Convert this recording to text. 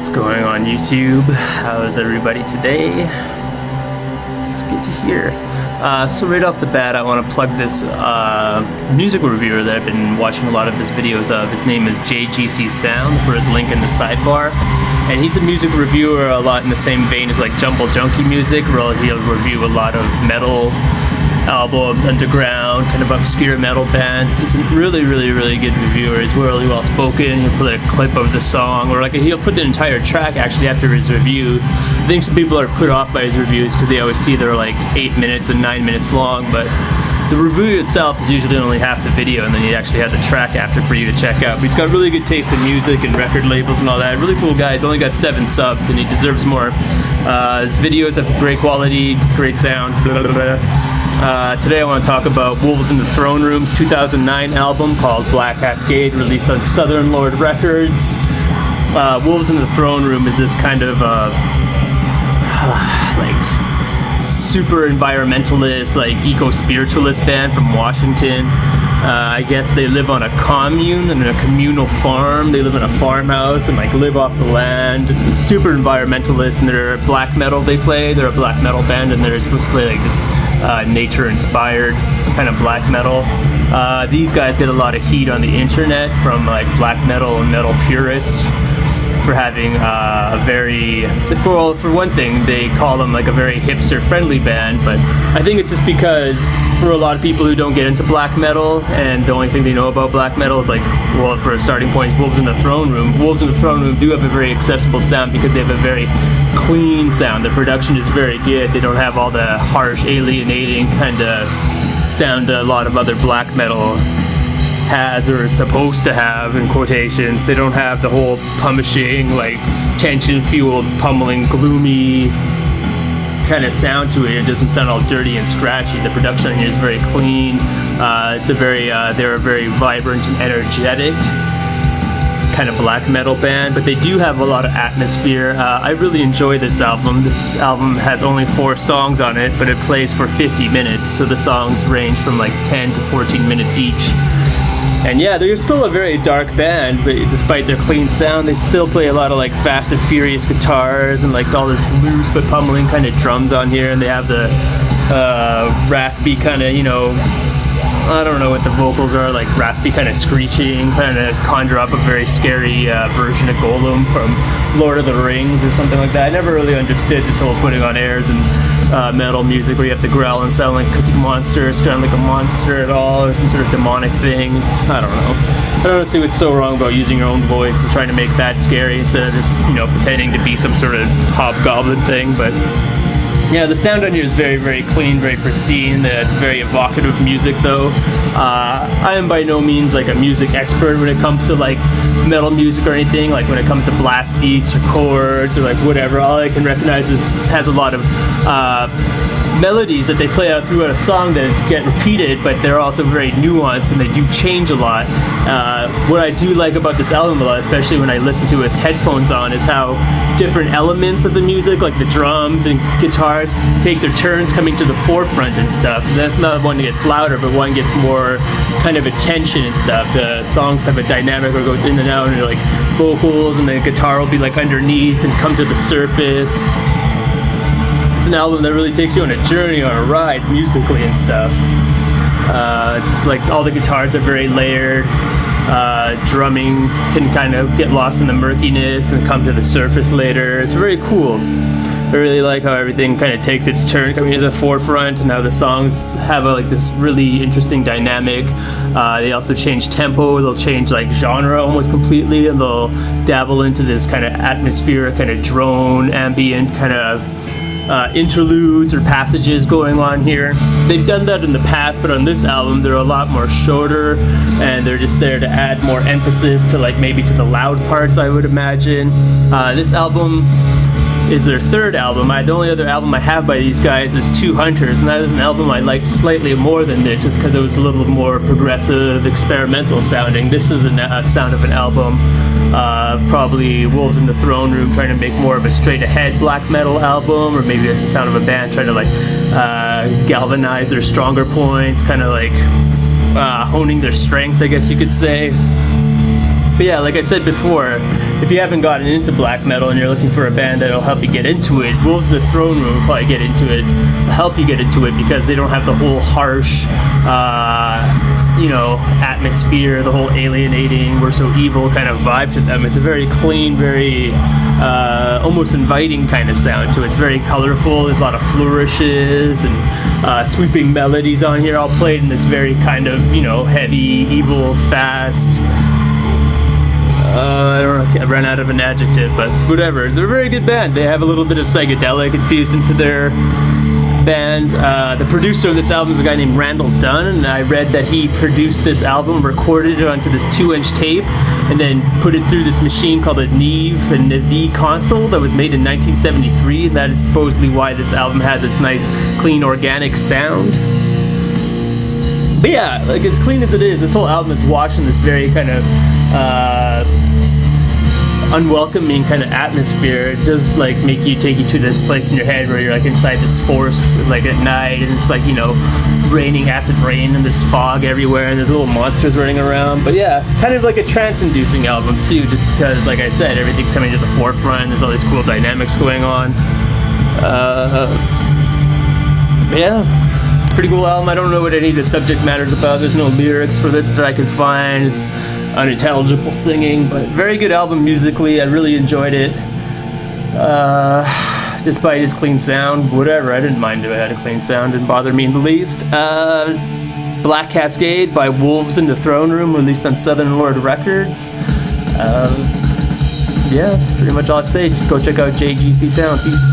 What's going on YouTube? How's everybody today? It's good to hear. So right off the bat, I want to plug this music reviewer that I've been watching a lot of his videos of. His name is JGCSound, for his link in the sidebar. And he's a music reviewer a lot in the same vein as like Jumble Junkie Music, where he'll review a lot of metal albums, underground, kind of obscure metal bands. He's a really good reviewer. He's really well spoken. He'll put a clip of the song, or like he'll put the entire track actually after his review. I think some people are put off by his reviews because they always see they're like 8 minutes and 9 minutes long, but the review itself is usually only half the video, and then he actually has a track after for you to check out. But he's got really good taste in music and record labels and all that. Really cool guy. He's only got 7 subs, and he deserves more. His videos have great quality, great sound, blah, blah, blah. Today I want to talk about Wolves in the Throne Room's 2009 album called Black Cascade, released on Southern Lord Records. Wolves in the Throne Room is this kind of like super environmentalist, like eco-spiritualist band from Washington. I guess they live on a commune and a communal farm. They live in a farmhouse and like live off the land. Super environmentalist, and they're black metal they play. They're a black metal band, and they're supposed to play like this nature-inspired kind of black metal. These guys get a lot of heat on the internet from like black metal and metal purists for having a very, for one thing, they call them like a very hipster-friendly band, but I think it's just because for a lot of people who don't get into black metal and the only thing they know about black metal is like, well, for a starting point, Wolves in the Throne Room. Wolves in the Throne Room do have a very accessible sound because they have a very clean sound. The production is very good. They don't have all the harsh, alienating kind of sound a lot of other black metal has or is supposed to have, in quotations. They don't have the whole pummeling, like tension-fueled, pummeling, gloomy kind of sound to it. It doesn't sound all dirty and scratchy. The production here is very clean. It's a very, they're a very vibrant and energetic kind of black metal band, but they do have a lot of atmosphere. I really enjoy this album. This album has only 4 songs on it, but it plays for 50 minutes, so the songs range from like 10 to 14 minutes each. And yeah, they're still a very dark band, but despite their clean sound, they still play a lot of like fast and furious guitars and like all this loose but pummeling kind of drums on here, and they have the raspy kind of, you know, I don't know what the vocals are, like raspy kind of screeching, kind of conjure up a very scary version of Golem from Lord of the Rings or something like that. I never really understood this whole putting on airs and metal music where you have to growl and sound like Cookie Monster, sound like a monster at all, or some sort of demonic things. I don't know. I don't see what's so wrong about using your own voice and trying to make that scary instead of just, you know, pretending to be some sort of hobgoblin thing, but yeah, the sound on here is very clean, very pristine. It's very evocative music though. I am by no means like a music expert when it comes to like metal music or anything, like when it comes to blast beats or chords or like whatever. All I can recognize is has a lot of melodies that they play out throughout a song that get repeated, but they're also very nuanced and they do change a lot. What I do like about this album a lot, especially when I listen to it with headphones on, is how different elements of the music, like the drums and guitars, take their turns coming to the forefront and stuff. That's not one that gets louder, but one gets more kind of attention and stuff. The songs have a dynamic where it goes in and out, and like vocals, and the guitar will be like underneath and come to the surface. It's an album that really takes you on a journey, on a ride, musically and stuff. It's like all the guitars are very layered. Drumming can kind of get lost in the murkiness and come to the surface later. It's very cool. I really like how everything kind of takes its turn coming to the forefront, and how the songs have like this really interesting dynamic. They also change tempo. They'll change like genre almost completely, and they'll dabble into this kind of atmospheric, kind of drone, ambient kind of interludes or passages going on here. They've done that in the past, but on this album they're a lot more shorter, and they're just there to add more emphasis to like maybe to the loud parts, I would imagine. This album is their 3rd album. The only other album I have by these guys is Two Hunters, and that is an album I liked slightly more than this, just because it was a little more progressive, experimental sounding. This is a sound of an album of probably Wolves in the Throne Room trying to make more of a straight-ahead black metal album, or maybe it's the sound of a band trying to like galvanize their stronger points, kind of like honing their strengths, I guess you could say. But yeah, like I said before, if you haven't gotten into black metal and you're looking for a band that'll help you get into it, Wolves in the Throne Room will probably get into it, help you get into it, because they don't have the whole harsh, atmosphere, the whole alienating, we're so evil kind of vibe to them. It's a very clean, very almost inviting kind of sound to it. It's very colorful. There's a lot of flourishes and sweeping melodies on here, all played in this very kind of, heavy, evil, fast. I don't know, I ran out of an adjective, but whatever. They're a very good band. They have a little bit of psychedelic infused into their band. The producer of this album is a guy named Randall Dunn, and I read that he produced this album, recorded it onto this 2-inch tape, and then put it through this machine called a Neve console that was made in 1973, and that is supposedly why this album has its nice, clean, organic sound. But yeah, like as clean as it is, this whole album is watching this very kind of unwelcoming kind of atmosphere. It does like take you to this place in your head where you're like inside this forest like at night, and it's like raining acid rain and this fog everywhere, and there's little monsters running around. But yeah, kind of like a trance-inducing album too, just because, like I said, everything's coming to the forefront. There's all these cool dynamics going on. Yeah, pretty cool album. I don't know what any of the subject matter's about. There's no lyrics for this that I could find. It's unintelligible singing, but very good album musically. I really enjoyed it. Despite his clean sound, whatever, I didn't mind if it had a clean sound, didn't bother me in the least. Black Cascade by Wolves in the Throne Room, released on Southern Lord Records. Yeah, that's pretty much all I have to say. Go check out JGCSound. Peace.